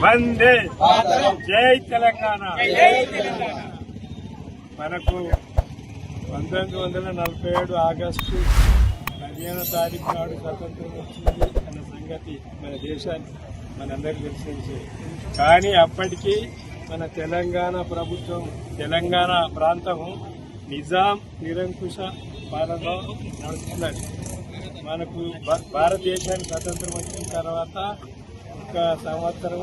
వందే జై తెలంగాణ. మనకు 1947 ఆగస్టు 15వ తారీఖు నాడు స్వతంత్రం వచ్చింది అన్న సంగతి మన దేశానికి మనందరికీ తెలిసింది. కానీ అప్పటికి మన తెలంగాణ ప్రభుత్వం, తెలంగాణ ప్రాంతము నిజాం నిరంకుశ పాలనలో నడుస్తున్నది. మనకు భారతదేశానికి స్వతంత్రం వచ్చిన తర్వాత ఒక సంవత్సరం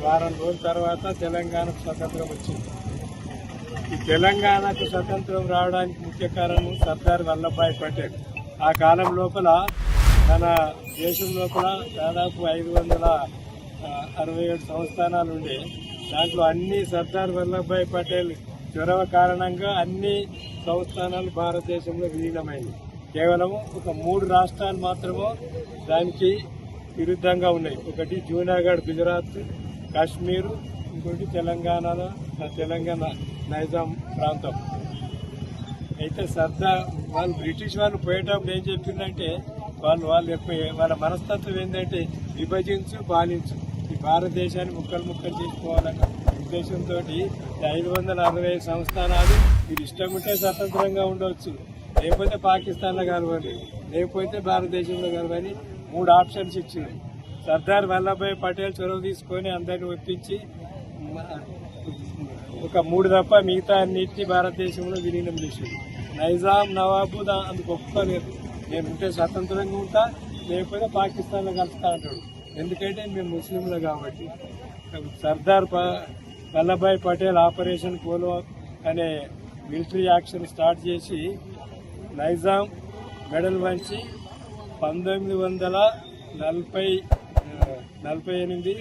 వారం రోజుల తర్వాత తెలంగాణకు స్వతంత్రం వచ్చింది. ఈ తెలంగాణకు స్వతంత్రం రావడానికి ముఖ్య కారణం సర్దార్ వల్లభాయ్ పటేల్. ఆ కాలం లోపల మన దేశం లోపల దాదాపు 567 సంస్థానాలు ఉండే. దాంట్లో అన్ని సర్దార్ వల్లభాయ్ పటేల్ చొరవ కారణంగా అన్ని సంస్థానాలు భారతదేశంలో విలీనమైంది. కేవలం ఒక 3 రాష్ట్రాలు మాత్రమే దానికి విరుద్ధంగా ఉన్నాయి. ఒకటి జూనాగఢ్ గుజరాత్, కాశ్మీర్, ఇంకోటి తెలంగాణలో తెలంగాణ నైజాం ప్రాంతం. అయితే సర్దార్ వాళ్ళు బ్రిటిష్ వాళ్ళు పోయేటప్పుడు ఏం చెప్పిందంటే వాళ్ళ మనస్తత్వం ఏంటంటే విభజించు పాలించు, ఈ భారతదేశాన్ని ముక్కలు చేసుకోవాలన్న ఉద్దేశంతో 560 సంస్థానాలు మీరు ఇష్టం ఉంటే స్వతంత్రంగా ఉండవచ్చు, లేకపోతే పాకిస్తాన్లో కలవాలి, లేకపోతే భారతదేశంలో కలవాలి 3 ఆప్షన్స్ ఇచ్చింది. సర్దార్ వల్లభాయ్ పటేల్ చొరవ తీసుకొని అందరిని ఒప్పించి ఒక 3 తప్ప మిగతా అన్నింటినీ భారతదేశంలో విలీనం చేసింది. నైజాం నవాబు అందుకు ఒప్పుకోలేదు. నేను ఉంటే స్వతంత్రంగా ఉంటా, లేకపోతే పాకిస్తాన్లో కలుస్తా అంటాడు. ఎందుకంటే మేము ముస్లింలు కాబట్టి. సర్దార్ వల్లభాయ్ పటేల్ ఆపరేషన్ పోలో అనే మిలిటరీ యాక్షన్ స్టార్ట్ చేసి నైజాం మెడల్ వంచి 1948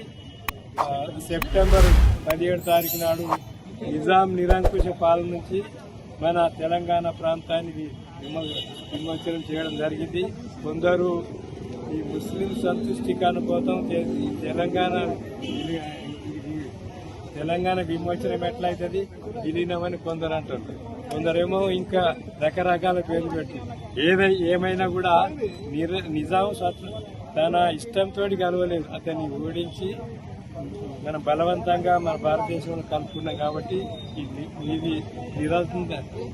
సెప్టెంబర్ 17 తారీఖు నాడు నిజాం నిరంకుశ పాలన నుంచి మన తెలంగాణ ప్రాంతాన్ని విమోచనం చేయడం జరిగింది. కొందరు ఈ ముస్లిం సంతుష్టికి అనుకోవడం తెలంగాణ విమోచనం ఎట్లయితుంది విలీనమని కొందరు అంటారు. కొందరేమో ఇంకా రకరకాల పేర్లు పెట్టి ఏమైనా కూడా నిజాం తన ఇష్టంతో కలవలేదు. అతన్ని ఓడించి మనం బలవంతంగా మన భారతదేశంలో కలుపుకున్నాం. కాబట్టి ఇది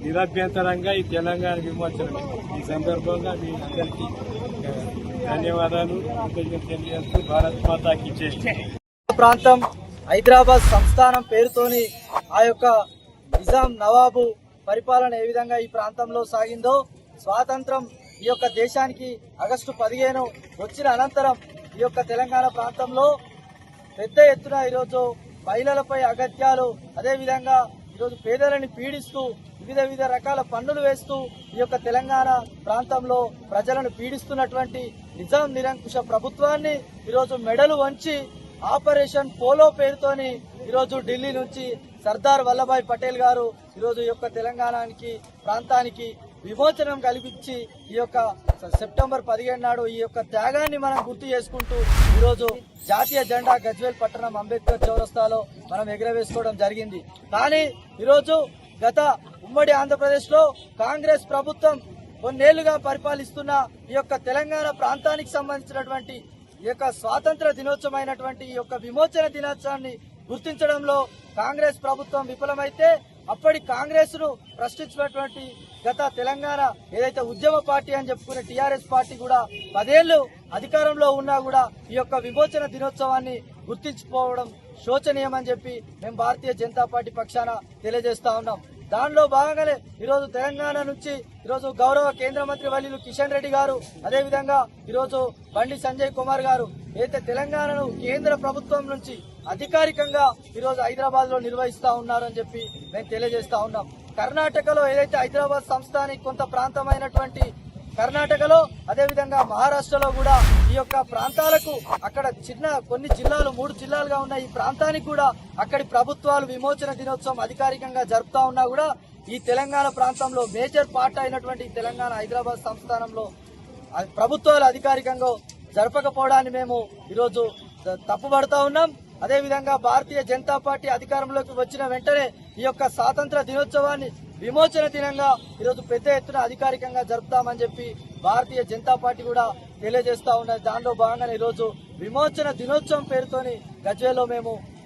నిరభ్యంతరంగా ఈ తెలంగాణ విమోచనం. ఈ సందర్భంగా మీ అందరికీ ధన్యవాదాలు తెలియజేస్తూ భారత్ మాతాకి జై. ప్రాంతం హైదరాబాద్ సంస్థానం పేరుతోని ఆ యొక్క నిజాం నవాబు పరిపాలన ఏ విధంగా ఈ ప్రాంతంలో సాగిందో, స్వాతంత్రం ఈ యొక్క దేశానికి ఆగస్టు 15 వచ్చిన అనంతరం ఈ యొక్క తెలంగాణ ప్రాంతంలో పెద్ద ఎత్తున ఈరోజు మహిళలపై అగత్యాలు, అదేవిధంగా ఈరోజు పేదలని పీడిస్తూ వివిధ రకాల పన్నులు వేస్తూ ఈ యొక్క తెలంగాణ ప్రాంతంలో ప్రజలను పీడిస్తున్నటువంటి నిజాం నిరంకుశ ప్రభుత్వాన్ని ఈరోజు మెడలు వంచి ఆపరేషన్ పోలో పేరుతోని ఈరోజు ఢిల్లీ నుంచి సర్దార్ వల్లభాయ్ పటేల్ గారు ఈరోజు ఈ యొక్క తెలంగాణకి ప్రాంతానికి విమోచనం కల్పించి ఈ యొక్క సెప్టెంబర్ 15 నాడు ఈ యొక్క త్యాగాన్ని మనం గుర్తు చేసుకుంటూ ఈరోజు జాతీయ జెండా గజ్వేల్ పట్టణం అంబేద్కర్ చౌరస్తాలో మనం ఎగురవేసుకోవడం జరిగింది. కానీ ఈరోజు గత ఉమ్మడి ఆంధ్రప్రదేశ్ లో కాంగ్రెస్ ప్రభుత్వం కొన్నేళ్లుగా పరిపాలిస్తున్న ఈ యొక్క తెలంగాణ ప్రాంతానికి సంబంధించినటువంటి ఈ యొక్క స్వాతంత్ర దినోత్సవమైనటువంటి ఈ యొక్క విమోచన దినోత్సవాన్ని గుర్తించడంలో కాంగ్రెస్ ప్రభుత్వం విఫలమైతే, అప్పటి కాంగ్రెస్ ను ప్రశ్నించినటువంటి గత తెలంగాణ ఏదైతే ఉద్యమ పార్టీ అని చెప్పుకునే టీఆర్ఎస్ పార్టీ కూడా 10 ఏళ్లు అధికారంలో ఉన్నా కూడా ఈ యొక్క విమోచన దినోత్సవాన్ని గుర్తించుకోవడం శోచనీయమని చెప్పి మేము భారతీయ జనతా పార్టీ పక్షాన తెలియజేస్తా ఉన్నాం. దానిలో భాగంగానే ఈరోజు తెలంగాణ నుంచి ఈరోజు గౌరవ కేంద్ర మంత్రి వర్యులు కిషన్ రెడ్డి గారు, అదేవిధంగా ఈరోజు బండి సంజయ్ కుమార్ గారు అయితే తెలంగాణను కేంద్ర ప్రభుత్వం నుంచి అధికారికంగా ఈరోజు హైదరాబాద్ లో నిర్వహిస్తా ఉన్నారని చెప్పి మేము తెలియజేస్తా ఉన్నాం. కర్ణాటకలో ఏదైతే హైదరాబాద్ సంస్థానికి కొంత ప్రాంతమైనటువంటి కర్ణాటకలో, అదేవిధంగా మహారాష్ట్రలో కూడా ఈ యొక్క ప్రాంతాలకు అక్కడ కొన్ని జిల్లాలు 3 జిల్లాలుగా ఉన్న ఈ ప్రాంతానికి కూడా అక్కడి ప్రభుత్వాలు విమోచన దినోత్సవం అధికారికంగా జరుపుతా ఉన్నా కూడా ఈ తెలంగాణ ప్రాంతంలో మేజర్ పార్ట్ అయినటువంటి తెలంగాణ హైదరాబాద్ సంస్థానంలో ప్రభుత్వాలు అధికారికంగా జరపకపోవడాన్ని మేము ఈరోజు తప్పుపడతా ఉన్నాం. అదేవిధంగా భారతీయ జనతా పార్టీ అధికారంలోకి వచ్చిన వెంటనే ఈ యొక్క స్వాతంత్ర దినోత్సవాన్ని విమోచన దినంగా ఈరోజు పెద్ద ఎత్తున అధికారికంగా జరుపుతామని చెప్పి భారతీయ జనతా పార్టీ కూడా తెలియజేస్తా ఉన్నది. దానిలో భాగంగానే ఈరోజు విమోచన దినోత్సవం పేరుతోని గజ్వేల్లో మేము